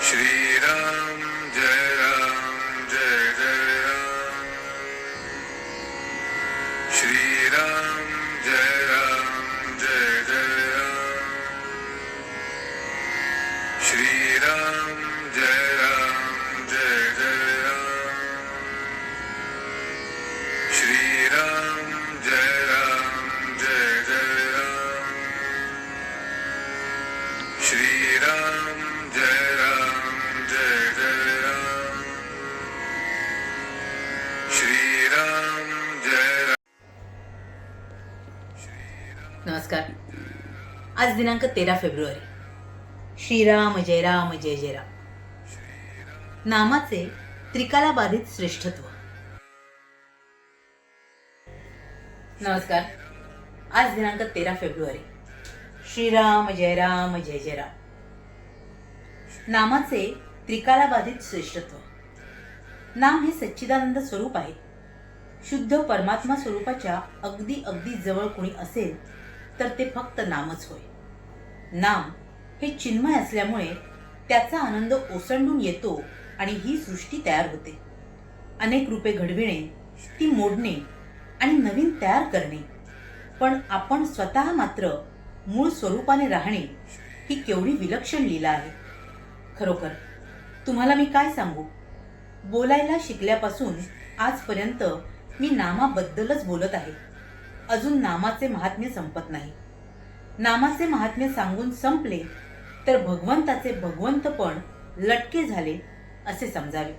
श्रीराम जय जय राम श्रीराम जय जय राम श्रीराम जय जय राम श्रीराम जय जय राम श्रीराम जय जय राम श्रीराम जय। नमस्कार. आज दिनांक 13 फेब्रुवारी. श्रीराम जय राम जय जय राम. नामाचे त्रिकाला बाधित श्रेष्ठत्व. नमस्कार. आज दिनांक 13 फेब्रुवारी. श्रीराम जय जय राम. नामाचे त्रिकाला बाधित श्रेष्ठत्व. नाम हे सच्चिदानंद स्वरूप आहे. शुद्ध परमात्मा स्वरूपाच्या अगदी अगदी जवळ कुणी असेल तर ते फक्त नामच होय. नाम हे चिन्मय असल्यामुळे त्याचा आनंद ओसंडून येतो आणि ही सृष्टी तयार होते. अनेक रूपे घडविणे, ती मोडणे आणि नवीन तयार करणे, पण आपण स्वतः मात्र मूळ स्वरूपाने राहणे ही केवढी विलक्षण लीला आहे. खरोखर तुम्हाला मी काय सांगू. बोलायला शिकल्यापासून आजपर्यंत मी नामाबद्दलच बोलत आहे. अजून नामाचे महात्म्य संपत नाही. नामाचे महात्म्य सांगून संपले तर भगवंताचे भगवंतपण लटके झाले असे समजावे.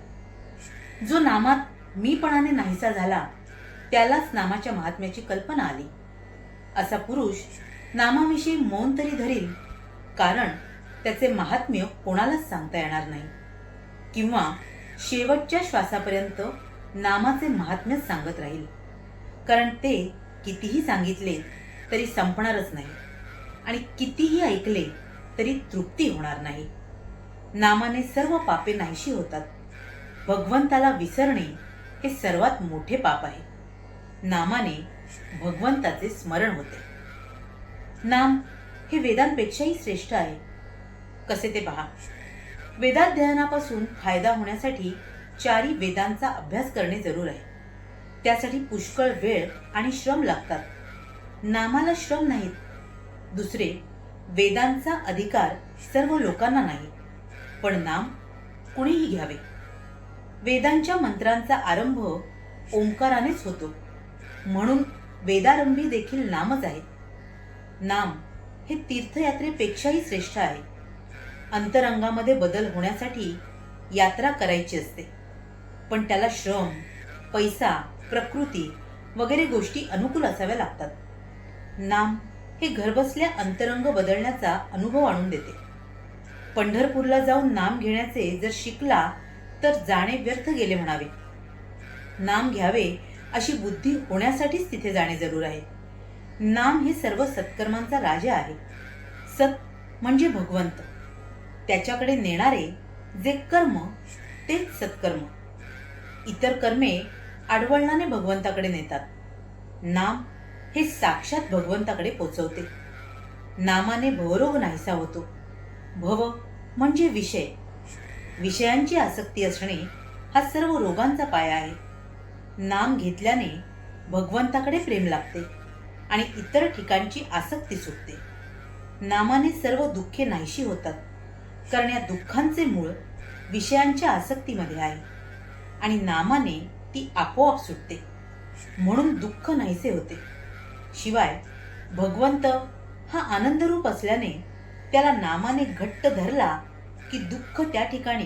जो नामात मीपणाने नाहीसा झाला त्यालाच नामाच्या महात्म्याची कल्पना आली. असा पुरुष नामाविषयी मौन तरी धरील, कारण त्याचे महात्म्य कोणालाच सांगता येणार नाही, किंवा शेवटच्या श्वासापर्यंत नामाचे महात्म्य सांगत राहील, कारण ते कितीही सांगितले तरी संपणारच नाही आणि कितीही ऐकले तरी तृप्ती होणार नाही. नामाने सर्व पापे नाहीशी होतात. भगवंताला विसरणे हे सर्वात मोठे पाप आहे. नामाने भगवंताचे स्मरण होते. नाम हे वेदांपेक्षाही श्रेष्ठ आहे. कसे ते पहा. वेदाध्ययनापासून फायदा होण्यासाठी 4 वेदांचा अभ्यास करणे जरूर आहे. त्यासाठी पुष्कळ वेळ आणि श्रम लागतात. नामाला श्रम नाहीत. दुसरे, वेदांचा अधिकार सर्व लोकांना नाही, पण नाम कुणीही घ्यावे. वेदांच्या मंत्रांचा आरंभ ओंकारानेच होतो, म्हणून वेदारंभी देखील नामच आहे. नाम हे तीर्थयात्रेपेक्षाही श्रेष्ठ आहे. अंतरंगामध्ये बदल होण्यासाठी यात्रा करायची असते, पण त्याला श्रम, पैसा, प्रकृती वगैरे गोष्टी अनुकूल असाव्या लागतात. नाम हे घरबसल्या अंतरंग बदलण्याचा अनुभव आणून देते. पंढरपूरला जाऊन नाम घेण्याचे जर शिकला तर जाणे व्यर्थ गेले म्हणावे. नाम घ्यावे अशी बुद्धी होण्यासाठीच तिथे जाणे जरूर आहे. नाम हे सर्व सत्कर्मांचा राजा आहे. सत म्हणजे भगवंत. त्याच्याकडे नेणारे जे कर्म तेच सत्कर्म. इतर कर्मे आडवळणाने भगवंताकडे नेतात. नाम हे साक्षात भगवंताकडे पोचवते. नामाने भवरोग नाहीसा होतो. भव म्हणजे विषय. विषयांची आसक्ती असणे हा सर्व रोगांचा पाया आहे. नाम घेतल्याने भगवंताकडे प्रेम लागते आणि इतर ठिकाणची आसक्ती सुटते. नामाने सर्व दुःखे नाहीशी होतात, कारण या दुःखांचे मूळ विषयांच्या आसक्तीमध्ये आहे आणि नामाने ती आपोआप सुटते, म्हणून दुःख नाहीसे होते. शिवाय भगवंत हा आनंदरूप असल्याने त्याला नामाने घट्ट धरला की दुःख त्या ठिकाणी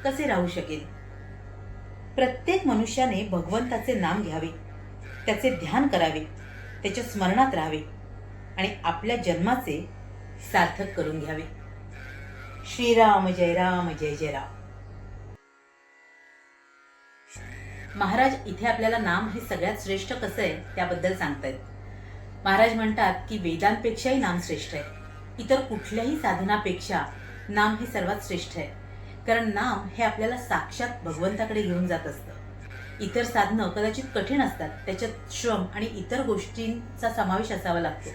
कसे राहू शकेल. प्रत्येक मनुष्याने भगवंताचे नाम घ्यावे, त्याचे ध्यान करावे, त्याच्या स्मरणात राहावे आणि आपल्या जन्माचे सार्थक करून घ्यावे. श्रीराम जय जय राम. महाराज इथे आपल्याला नाम हे सगळ्यात श्रेष्ठ कसं आहे त्याबद्दल सांगतायत. महाराज म्हणतात की वेदांपेक्षाही नाम श्रेष्ठ आहे. इतर कुठल्याही साधनापेक्षा नाम हे सर्वात श्रेष्ठ आहे, कारण नाम हे आपल्याला साक्षात भगवंताकडे घेऊन जात असतं. इतर साधनं कदाचित कठीण असतात, त्याच्यात श्रम आणि इतर गोष्टींचा समावेश असावा लागतो,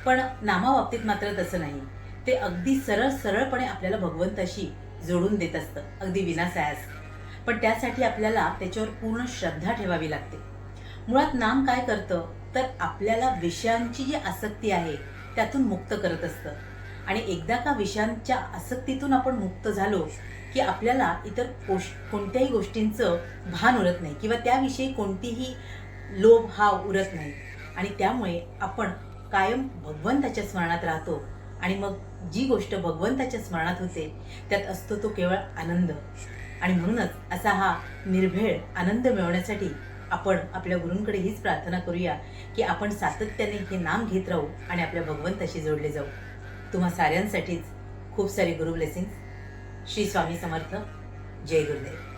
पण नामाबाबतीत मात्र तसं नाही. ते अगदी सरळपणे आपल्याला भगवंताशी जोडून देत असतं, अगदी विनासायास. पण त्यासाठी आपल्याला त्याच्यावर पूर्ण श्रद्धा ठेवावी लागते. मुळात नाम काय करतं तर आपल्याला विषयांची जी आसक्ती आहे त्यातून मुक्त करत असतं. आणि एकदा का विषयांच्या आसक्तीतून आपण मुक्त झालो की आपल्याला इतर कोणत्याही गोष्टींचं भान उरत नाही किंवा त्याविषयी कोणतीही लोभ हा उरत नाही. आणि त्यामुळे आपण कायम भगवंताच्या स्मरणात राहतो. आणि मग जी गोष्ट भगवंताच्या स्मरणात होते त्यात असतो तो केवळ आनंद. आणि म्हणूनच असा हा निर्भेळ आनंद मिळवण्यासाठी आपण आपल्या गुरूंकडे हीच प्रार्थना करूया की आपण सातत्याने हे नाम घेत राहू आणि आपल्या भगवंताशी जोडले जाऊ. तुम्हा साऱ्यांसाठीच खूप सारे गुरु ब्लेसिंग्स. श्री स्वामी समर्थ. जय गुरुदेव.